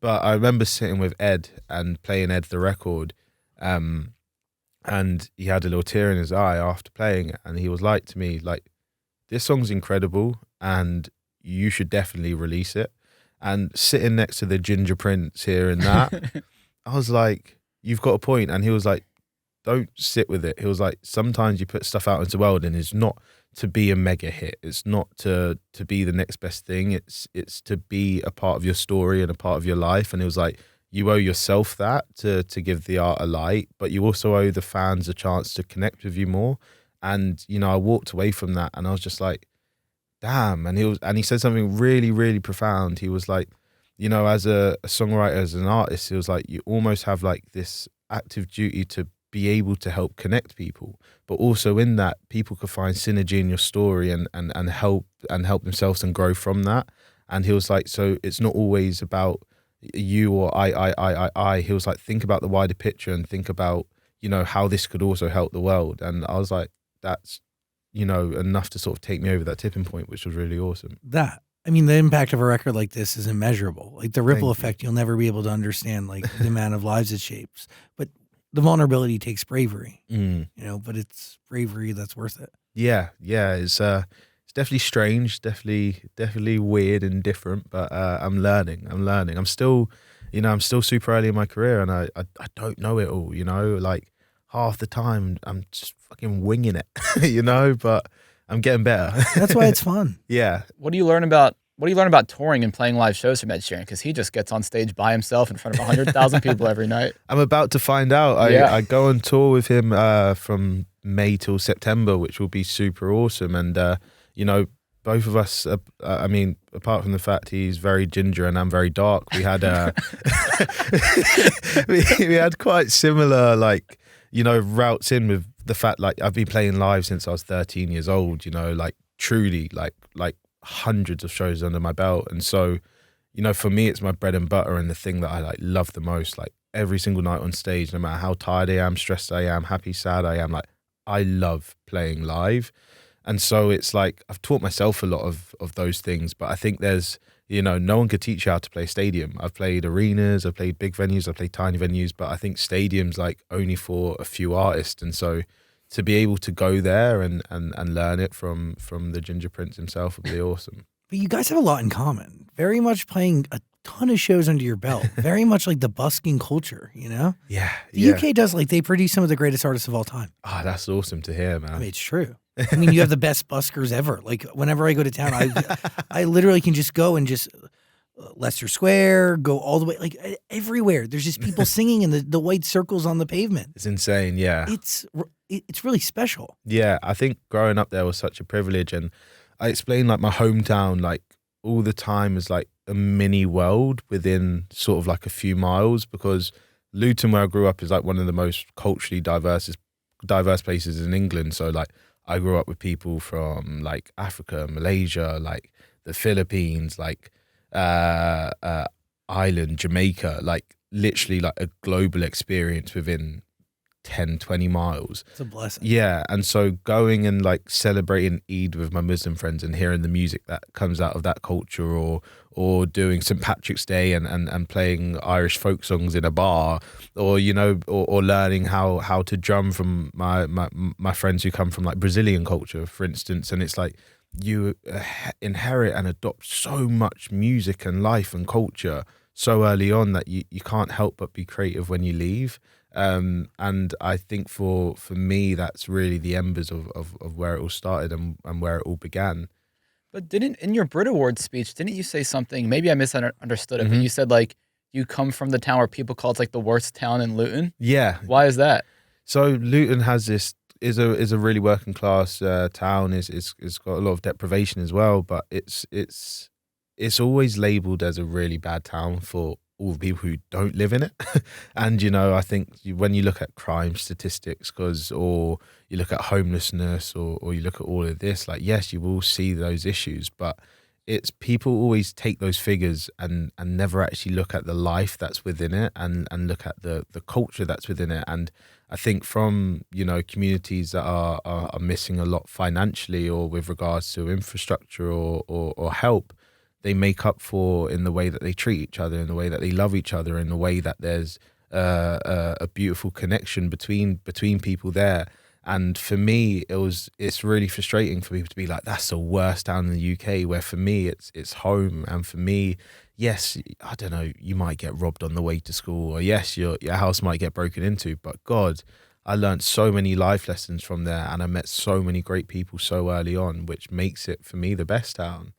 But I remember sitting with Ed and playing Ed the record, and he had a little tear in his eye after playing it, and he was like to me, like, this song's incredible and you should definitely release it. And sitting next to the Ginger Prince here and that, I was like, you've got a point. And he was like, don't sit with it. He was like, sometimes you put stuff out into the world and it's not to be a mega hit. It's not to be the next best thing. It's to be a part of your story and a part of your life. And it was like, you owe yourself that to give the art a light, but you also owe the fans a chance to connect with you more. And, you know, I walked away from that and I was just like, damn. And he said something really, really profound. He was like, you know, as a songwriter, as an artist, it was like, you almost have like this active duty to be able to help connect people, but also in that people could find synergy in your story and help themselves and grow from that. And he was like, so it's not always about you or I. He was like, think about the wider picture and think about, you know, how this could also help the world. And I was like, that's, you know, enough to sort of take me over that tipping point, which was really awesome. I mean, the impact of a record like this is immeasurable. Like the ripple effect, you'll never be able to understand, like the amount of lives it shapes. But the vulnerability takes bravery, you know, but it's bravery that's worth it. Yeah. It's definitely strange, definitely weird and different, but I'm learning. I'm still super early in my career and I don't know it all, you know, like half the time I'm just fucking winging it, you know, but I'm getting better. That's why it's fun. Yeah. What do you learn about touring and playing live shows from Ed Sheeran? Because he just gets on stage by himself in front of 100,000 people every night. I'm about to find out. I go on tour with him from May till September, which will be super awesome. And, you know, both of us, I mean, apart from the fact he's very ginger and I'm very dark, we had we had quite similar, like, you know, routes in with the fact, like, I've been playing live since I was 13 years old, you know, like truly like hundreds of shows under my belt. And so, you know, for me, it's my bread and butter and the thing that I like love the most. Like every single night on stage, no matter how tired I am, stressed I am, happy, sad I am, like I love playing live. And so it's like I've taught myself a lot of those things, but I think there's, you know, no one could teach you how to play stadium. I've played arenas, I've played big venues, I've played tiny venues, but I think stadium's like only for a few artists. And so to be able to go there and learn it from the Ginger Prince himself would be awesome. But you guys have a lot in common. Very much playing a ton of shows under your belt. Very much like the busking culture, you know? Yeah. The UK does, like, they produce some of the greatest artists of all time. Oh, that's awesome to hear, man. I mean, it's true. I mean, you have the best buskers ever. Like, whenever I go to town, I literally can just go and just Leicester Square, go all the way, like everywhere. There's just people singing in the white circles on the pavement. It's insane, yeah. It's really special. Yeah, I think growing up there was such a privilege, and I explain like my hometown, like all the time is like a mini world within sort of like a few miles, because Luton, where I grew up, is like one of the most culturally diverse places in England. So like I grew up with people from like Africa, Malaysia, like the Philippines, like Ireland, Jamaica, like literally like a global experience within 10, 20 miles. It's a blessing. Yeah. And so going and like celebrating Eid with my Muslim friends and hearing the music that comes out of that culture, or doing St. Patrick's Day and playing Irish folk songs in a bar, or, you know, or learning how to drum from my friends who come from like Brazilian culture, for instance. And it's like you inherit and adopt so much music and life and culture so early on that you can't help but be creative when you leave. And I think for me, that's really the embers of where it all started and where it all began. But in your Brit Awards speech, didn't you say something, maybe I misunderstood it, but you said like you come from the town where people call it like the worst town in Luton? Yeah. Why is that? So Luton has is a really working class town. It's got a lot of deprivation as well, but it's always labelled as a really bad town for all the people who don't live in it. And, you know, I think when you look at crime statistics, or you look at homelessness, or you look at all of this, like, yes, you will see those issues, but it's people always take those figures and never actually look at the life that's within it and look at the culture that's within it. And I think from, you know, communities that are missing a lot financially or with regards to infrastructure or help, they make up for in the way that they treat each other, in the way that they love each other, in the way that there's a beautiful connection between people there. And for me, it's really frustrating for people to be like, that's the worst town in the UK, where for me it's home. And for me, yes, I don't know, you might get robbed on the way to school, or yes, your house might get broken into, but God, I learned so many life lessons from there, and I met so many great people so early on, which makes it for me the best town.